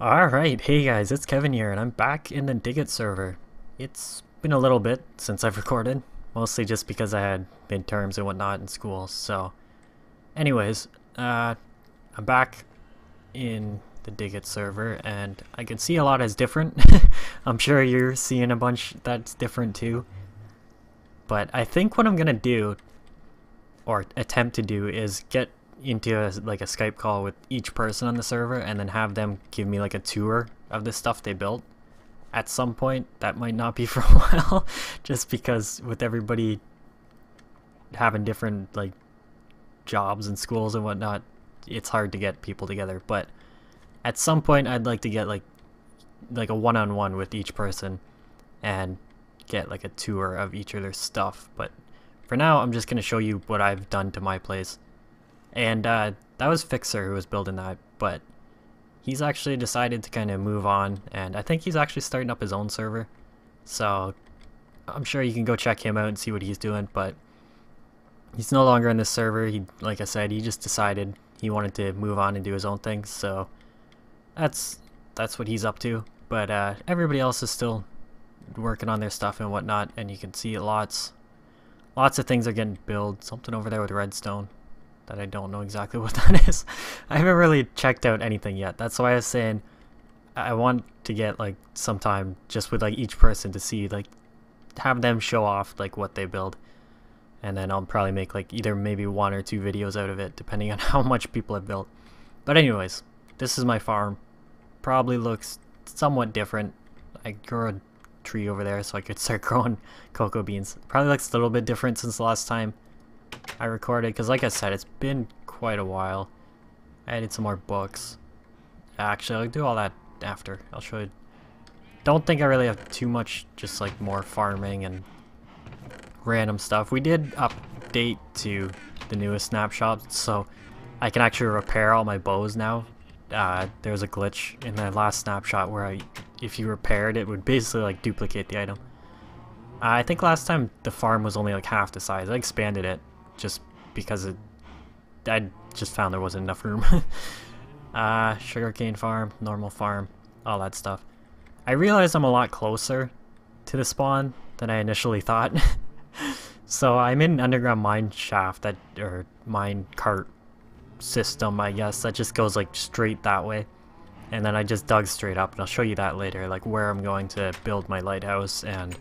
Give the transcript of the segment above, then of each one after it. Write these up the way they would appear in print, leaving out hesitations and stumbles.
Alright, hey guys, it's Kevin here, and I'm back in the Diggit server. It's been a little bit since I've recorded, mostly just because I had midterms and whatnot in school, so... Anyways, I'm back in the Diggit server, and I can see a lot as different. I'm sure you're seeing a bunch that's different too. But I think what I'm gonna do, or attempt to do, is get into a Skype call with each person on the server and then have them give me like a tour of the stuff they built at some point. That might not be for a while, just because with everybody having different like jobs and schools and whatnot, it's hard to get people together. But at some point I'd like to get like a one-on-one with each person and get like a tour of each of their stuff. But for now I'm just gonna show you what I've done to my place. And that was Fixer who was building that, but he's actually decided to kind of move on, and I think he's actually starting up his own server. So I'm sure you can go check him out and see what he's doing, but he's no longer in this server. He, like I said, he just decided he wanted to move on and do his own thing, so that's what he's up to. But everybody else is still working on their stuff and whatnot, and you can see lots of things are getting built. Something over there with redstone that I don't know exactly what that is. I haven't really checked out anything yet. That's why I was saying I want to get like some time just with like each person to see, like, have them show off like what they build, and then I'll probably make like either maybe 1 or 2 videos out of it depending on how much people have built. But anyways, this is my farm. Probably looks somewhat different. I grew a tree over there so I could start growing cocoa beans. Probably looks a little bit different since the last time I recorded, because like I said, it's been quite a while. I added some more books. Actually, I'll do all that after. I'll show you. Don't think I really have too much, just like more farming and random stuff. We did update to the newest snapshot, so I can actually repair all my bows now. There's a glitch in the last snapshot where if you repaired it, would basically like duplicate the item. I think last time the farm was only like half the size. I expanded it just because I just found there wasn't enough room. Sugarcane farm, normal farm, all that stuff. I realized I'm a lot closer to the spawn than I initially thought. So I'm in an underground mine shaft, or mine cart system, I guess, that just goes like straight that way. And then I just dug straight up, and I'll show you that later, like where I'm going to build my lighthouse. And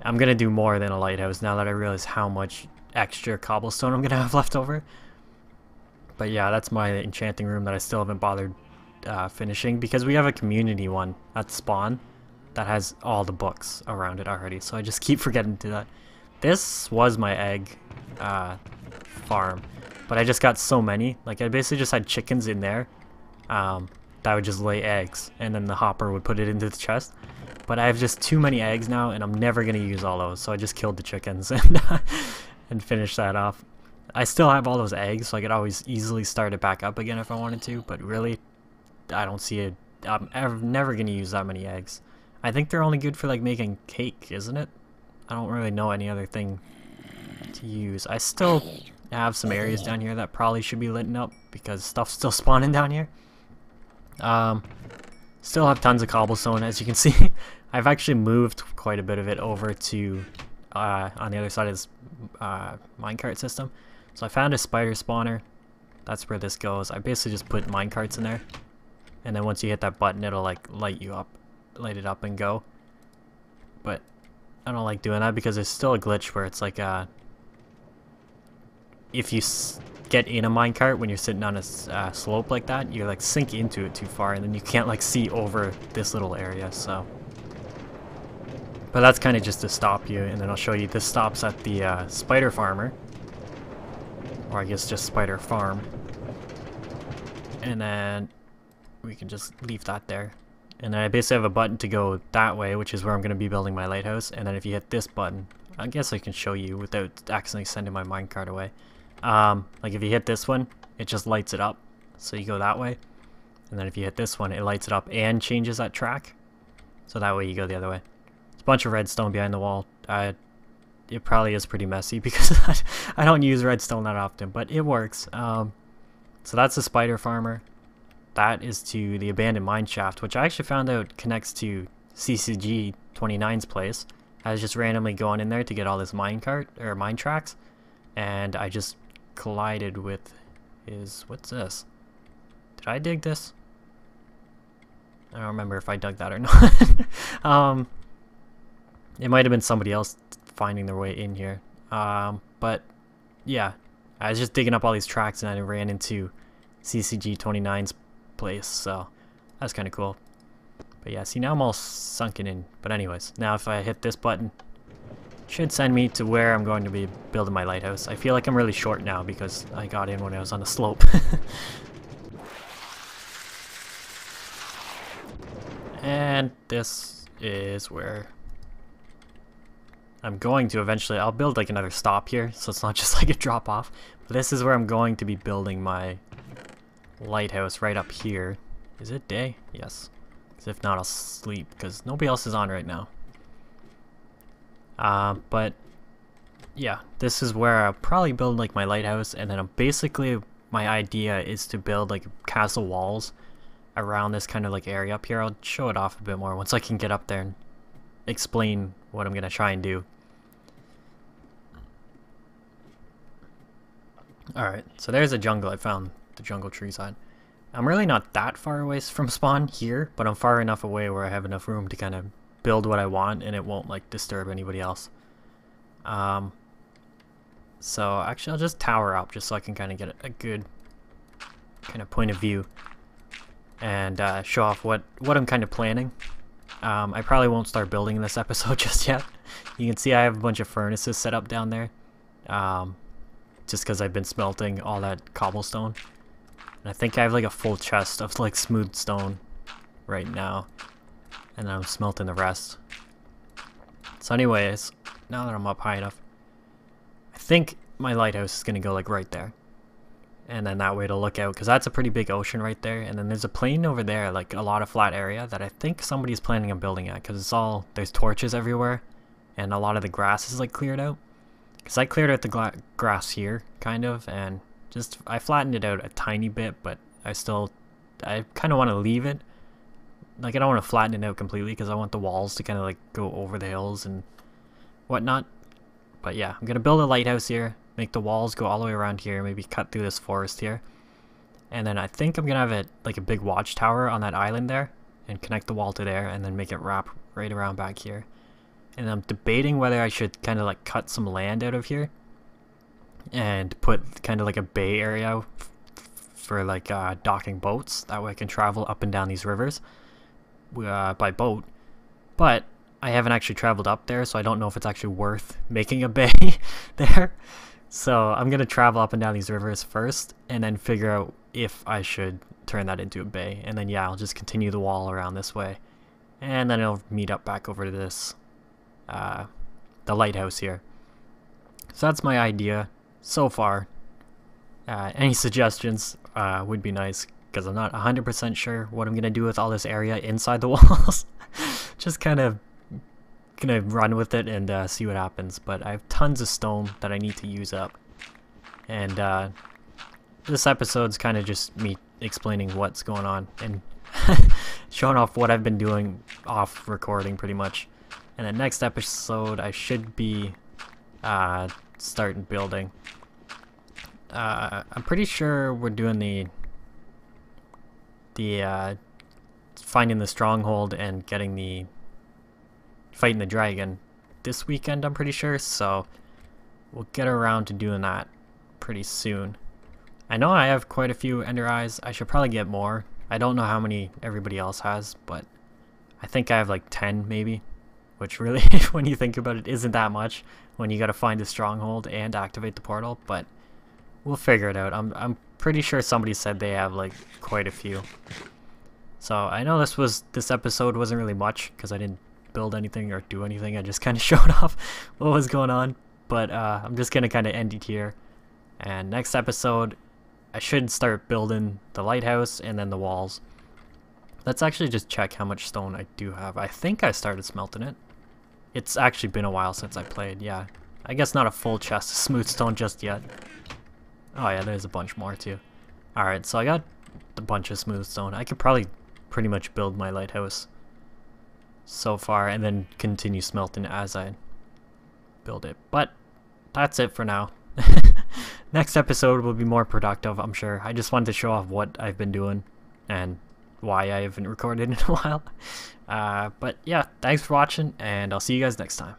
I'm gonna do more than a lighthouse now that I realize how much extra cobblestone I'm gonna have left over. But yeah, that's my enchanting room that I still haven't bothered finishing, because we have a community one at spawn that has all the books around it already, so I just keep forgetting to do that. This was my egg farm, but I just got so many. Like, I basically just had chickens in there that would just lay eggs, and then the hopper would put it into the chest. But I have just too many eggs now, and I'm never gonna use all those, so I just killed the chickens and finished that off. I still have all those eggs, so I could always easily start it back up again if I wanted to, but really, I don't see it. I'm never gonna use that many eggs. I think they're only good for like making cake, isn't it? I don't really know any other thing to use. I still have some areas down here that probably should be lit up because stuff's still spawning down here. Still have tons of cobblestone, as you can see. I've actually moved quite a bit of it over to on the other side of this minecart system. So I found a spider spawner. That's where this goes. I basically just put minecarts in there, and then once you hit that button, it'll like light it up and go. But I don't like doing that because there's still a glitch where it's like if you get in a minecart when you're sitting on a slope like that, you like sink into it too far, and then you can't like see over this little area. So, but that's kind of just to stop you. And then I'll show you, this stops at the spider farmer, or I guess just spider farm, and then we can just leave that there. And then I basically have a button to go that way, which is where I'm going to be building my lighthouse. And then if you hit this button, I guess I can show you without accidentally sending my minecart away. Like if you hit this one, it just lights it up, so you go that way. And then if you hit this one, it lights it up and changes that track, so that way you go the other way. There's a bunch of redstone behind the wall. It probably is pretty messy because I don't use redstone that often, but it works. So that's the spider farmer. that is to the abandoned mine shaft, which I actually found out connects to CCG 29's place. I was just randomly going in there to get all this minecart or mine tracks, and I just collided with his. What's this? Did I dig this? I don't remember if I dug that or not. It might have been somebody else finding their way in here. But yeah, I was just digging up all these tracks and I ran into CCG 29's place, so that's kind of cool. But yeah, see, now I'm all sunken in. But anyways, now if I hit this button, it should send me to where I'm going to be building my lighthouse. I feel like I'm really short now because I got in when I was on the slope. And this is where I'm going to eventually. I'll build like another stop here, so it's not just like a drop off. But this is where I'm going to be building my lighthouse, right up here. Is it day? Yes. Because if not, I'll sleep because nobody else is on right now. But yeah, this is where I'll probably build like my lighthouse, and then basically my idea is to build like castle walls around this kind of like area up here. I'll show it off a bit more once I can get up there and explain what I'm gonna try and do. Alright, so there's a jungle. I found the jungle tree side. I'm really not that far away from spawn here, but I'm far enough away where I have enough room to kind of build what I want and it won't like disturb anybody else. So actually I'll just tower up just so I can kind of get a good kind of point of view and show off what I'm kind of planning. I probably won't start building in this episode just yet. You can see I have a bunch of furnaces set up down there, just because I've been smelting all that cobblestone. And I think I have like a full chest of like smooth stone right now, and I'm smelting the rest. So anyways, now that I'm up high enough, I think my lighthouse is going to go like right there. And then that way to look out, because that's a pretty big ocean right there. And then there's a plain over there, like a lot of flat area that I think somebody's planning on building at, because it's all, there's torches everywhere, and a lot of the grass is like cleared out. Because I cleared out the grass here, kind of, and just, I flattened it out a tiny bit, but I kind of want to leave it. Like, I don't want to flatten it out completely, because I want the walls to kind of like go over the hills and whatnot. But yeah, I'm going to build a lighthouse here. Make the walls go all the way around here, maybe cut through this forest here. And then I think I'm gonna have like a big watchtower on that island there and connect the wall to there and then make it wrap right around back here. And I'm debating whether I should kind of like cut some land out of here and put kind of like a bay area for like docking boats. That way I can travel up and down these rivers by boat. But I haven't actually traveled up there, so I don't know if it's actually worth making a bay there. So I'm going to travel up and down these rivers first, and then figure out if I should turn that into a bay. And then yeah, I'll just continue the wall around this way. And then I'll meet up back over to this, the lighthouse here. So that's my idea so far. Any suggestions would be nice, because I'm not 100% sure what I'm going to do with all this area inside the walls. Just kind of gonna run with it and see what happens. But I have tons of stone that I need to use up, and this episode's kind of just me explaining what's going on and showing off what I've been doing off recording pretty much. And the next episode I should be starting building. I'm pretty sure we're doing the finding the stronghold and getting fighting the dragon this weekend, I'm pretty sure, so we'll get around to doing that pretty soon. I know I have quite a few ender eyes. I should probably get more. I don't know how many everybody else has, but I think I have like 10 maybe, which really, when you think about it, isn't that much when you gotta find a stronghold and activate the portal, but we'll figure it out. I'm pretty sure somebody said they have like quite a few. So I know this episode wasn't really much because I didn't build anything or do anything. I just kind of showed off what was going on, but I'm just gonna kind of end it here. And next episode I should start building the lighthouse and then the walls. Let's actually just check how much stone I do have. I think I started smelting it. It's actually been a while since I played. Yeah, I guess not a full chest of smooth stone just yet. Oh yeah, there's a bunch more too. Alright, so I got a bunch of smooth stone. I could probably pretty much build my lighthouse so far and then continue smelting as I build it. But that's it for now. Next episode will be more productive, I'm sure. I just wanted to show off what I've been doing and why I haven't recorded in a while. But yeah, thanks for watching, and I'll see you guys next time.